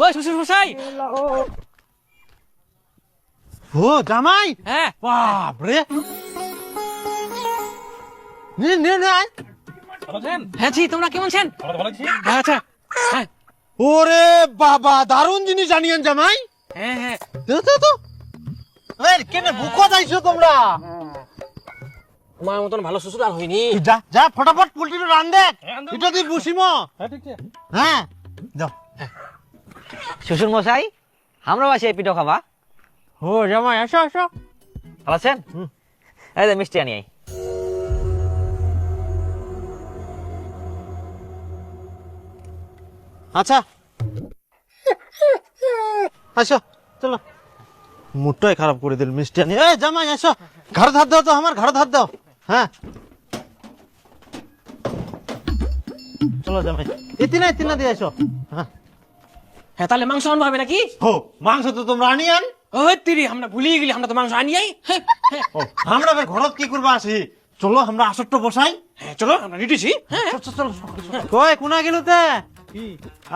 ওই শ্বশুর মশাই। ও জামাই, হ্যাঁ বাপ রে, নে নে নে আয়। হ্যাঁ জি, তোমরা কেমন আছেন? আচ্ছা হ্যাঁ ওরে বাবা, দারুণ জিনিস জানিয়েন জামাই। হ্যাঁ হ্যাঁ তো তো তো এর কেনে ভুকো যাইছো তোমরা? তোমার মতন ভালো শ্বশুর আর হয়নি। যা যা ফটাফট পোল্ট্রিটা রান দে, এটা তুই বসিমো। হ্যাঁ যাও। শ্বশুর মশাই, আমরা বাসি এই পিঠো খাবা। ও জামাই, আসো আসো। ভালো আছেন? এই যে মিষ্টি আনি। আচ্ছা আসো, চলো। মুডটাই খারাপ করে দিল মিষ্টি আনি। এই জামাই আসো, ঘাড় ধার দাও তো, আমার ঘাড় ধার দাও। হ্যাঁ চলো জামাই, এতিনা দিয়ে আসো। হ্যাঁ হ্যাঁ তাহলে মাংস আনবো হবে নাকি? হো, মাংস তো তোমরা আনি আন। ওই তিরি, আমরা ভুলিয়ে গেলি, আমরা তো মাংস আনিয়াই। হ্যাঁ ও, আমরা এবার ঘরত কি করবা আসি? চলো আমরা আসরটা বসাই। হ্যাঁ চলো, আমরা রেডিছি। হ্যাঁ চলো। কই কোনা গেল তে?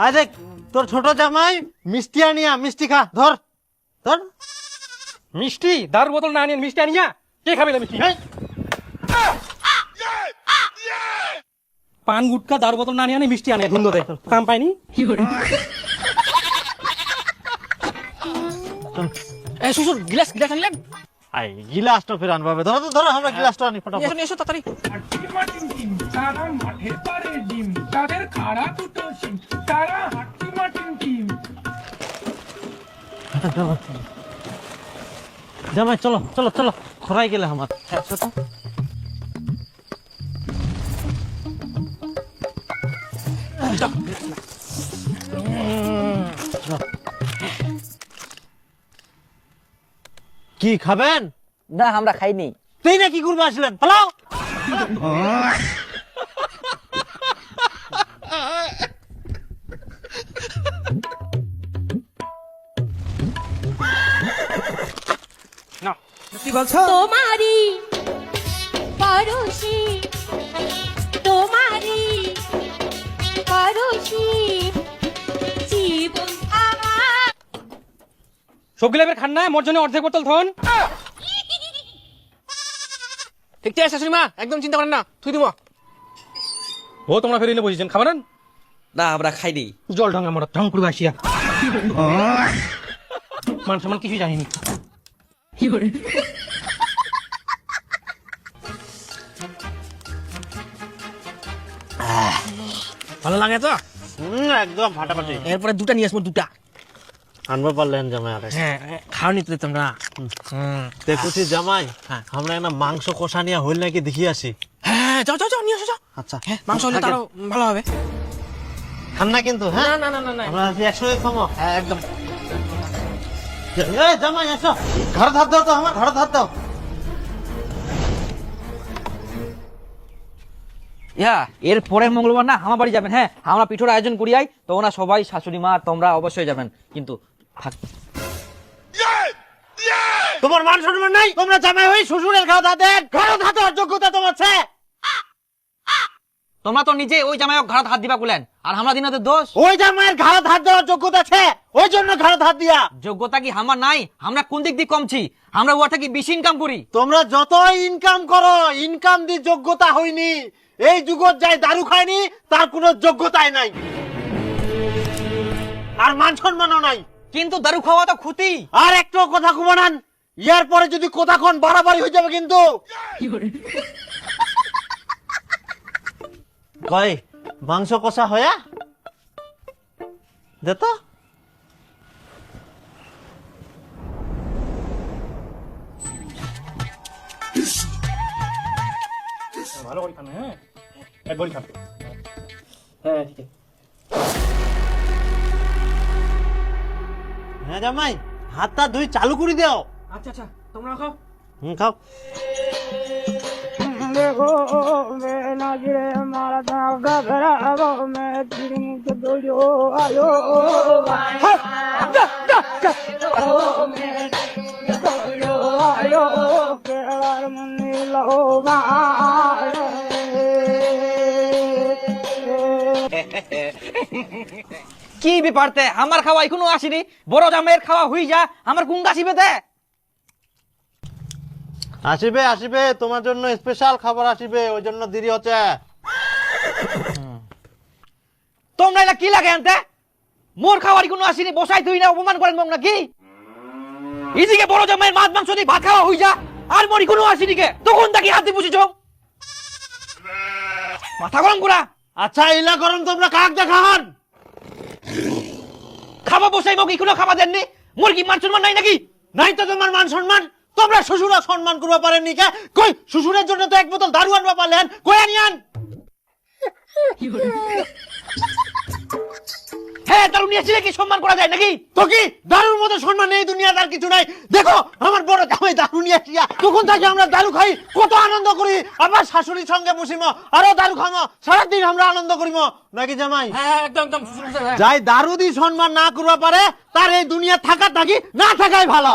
আয় দেখ, তোর ছোট জামাই মিষ্টি আনিয়া, মিষ্টি খা, ধর ধর। মিষ্টি দার বোতল না আনিয়ে মিষ্টি আনিয়া কে খাবে না মিষ্টি? এই, পান গুটকা দার বোতল না আনিয়ে মিষ্টি আনে ধুন্দো দেয়, কাম পাইনি। এই শ্বশুর, গ্লাস গ্লাস আনলেন? আই গিলাসটা ফের আনবা। ধরো তো, ধরো, আমরা গিলাসটা আনি ফটাফট। এসো এসো তাড়াতাড়ি। তারা মাঠের পারে ডিম, তাদের খাড়া দুটো শিম, তারা হাট্টি মাটিন টিম। জামাই চলো চলো চলো, খরাই গেলে আমার। হ্যাঁ চলো। কি খাবেন? না, আমরা খাইনি। তুই না কি করবে আসলেন, পালাও। কি বলছো? তোমারি পরশি, তোমারি পরশি জীবন আমার। সবগুলো এবার খান না, মোর জন্য অর্ধেক বোতল ধন। ঠিক আছে শাশুড়ি মা, একদম চিন্তা করেন না, থুই দিব। ও তোমরা ফেরিলে বসেছেন, খাবেন? না, আমরা খাইনি। জল ঢঙ্গা মোরা ঢং করে আসিয়া মান সম্মান কিছুই জানিনি। ভালো লাগে তো? একদম ফাটাফাটি। এরপরে দুটা নিয়ে আসবো, দুটা। আনবো পারলেন জামাই আরে। হ্যাঁ খাওয়ানি তো দিতাম না। দেখুছি জামাই, হ্যাঁ। আমরা একটা মাংস কষা নিয়ে হইল নাকি দেখি আসি। হ্যাঁ যাও যাও যাও, নিয়ে আসো যাও। আচ্ছা হ্যাঁ মাংস হলে তারও ভালো হবে। খান না কিন্তু, হ্যাঁ না না না না না, আমরা আছি একসঙ্গে খাবো। হ্যাঁ একদম। এই জামাই আসো, ঘাড় ধার দাও তো, আমার ঘাড় ধার দাও। ইয়া, এর পরের মঙ্গলবার না আমার বাড়ি যাবেন। হ্যাঁ, আমরা পিঠোর আয়োজন করিয়াই, তো ওনা সবাই, শাশুড়ি মা, তোমরা অবশ্যই যাবেন। কিন্তু তোমার মান সম্মান নাই? তোমরা জামাই হই শ্বশুরের ঘাড় ধার দেন? ঘাড় ধার দেওয়ার যোগ্যতা তোমার আছে? তোমরা তো নিজে ওই জামাইক ঘাড় হাত দিবা কুলেন, আর আমরা দিনতে দোষ। ওই জামাইয়ের ঘাড় ধার দেওয়ার যোগ্যতা আছে, ওই জন্য ঘাড় ধার দিয়া। যোগ্যতা কি আমার নাই? আমরা কোন দিক দিয়ে কমছি? আমরা ওটা কি বেশি ইনকাম করি? তোমরা যতই ইনকাম করো, ইনকাম দিয়ে যোগ্যতা হয়নি। এই যুগত যাই দারু খায়নি, তার কোনো যোগ্যতাই নাই, আর মান সম্মানও নাই। কিন্তু দারু খাওয়া তো ক্ষতি। আর একটু কথা কুমানান, ইয়ার পরে যদি কথা কোন বাড়াবাড়ি হয়ে যাবে কিন্তু। কই মাংস কষা হয়া দে তো। ভালো করে খান। হ্যাঁ একবারই খান। হ্যাঁ ঠিক আছে। হ্যাঁ জামাই, হাতটা ধুই চালু করে দাও। আচ্ছা আচ্ছা, তোমরা খাও। খাও। देखो मैं नागिरे मारा था गबरा वो मैं तेरी मुझे दो आयो मैं दो आयो केवार मनी लो কি ব্যাপারতে আমার খাওয়া এখনো আসেনি, বড় জামাইয়ের খাওয়া হই যা, আমার কোন আসিবে তে? আসিবে আসিবে, তোমার জন্য স্পেশাল খাবার আসিবে, ওই জন্য দেরি হচ্ছে। তোমরা এটা কি লাগে আনতে? মোর খাওয়ার কোনো আসেনি, বসাই তুই না অপমান করেন মগ নাকি? এদিকে বড় জামাইয়ের মাছ মাংস দিয়ে ভাত খাওয়া হই যা, আর মরি কোনো আসেনি কে? তখন তাকে হাতে বুঝেছ, মাথা গরম করা। আচ্ছা ইলা করম তোমরা কাক দেখান। খাওয়া বসাই মগ এখনো খাওয়া দেননি, মোর কি মান সম্মান নাই নাকি? নাই তো তোমার মান সম্মান? তোমরা শ্বশুরা সম্মান করবা পারেননি কে? কই শ্বশুরের জন্য তো এক বোতল দারু আনবা পারলেন, কই আনিয়ান? হ্যাঁ দারু নিয়েছিলে কি সম্মান করা যায় নাকি? তো কি দারুর মতো সম্মান এই দুনিয়াতে আর কিছু নাই? দেখো আমার বড় জামাই দারু নিয়ে আসিয়া, তখন থেকে আমরা দারু খাই, কত আনন্দ করি। আবার শাশুড়ির সঙ্গে বসিম, আরো দারু খামো, সারাদিন আমরা আনন্দ করিম, নাকি জামাই? হ্যাঁ একদম একদম যাই দারু দি সম্মান না করবা পারে, তার এই দুনিয়া থাকা থাকি না থাকাই ভালো।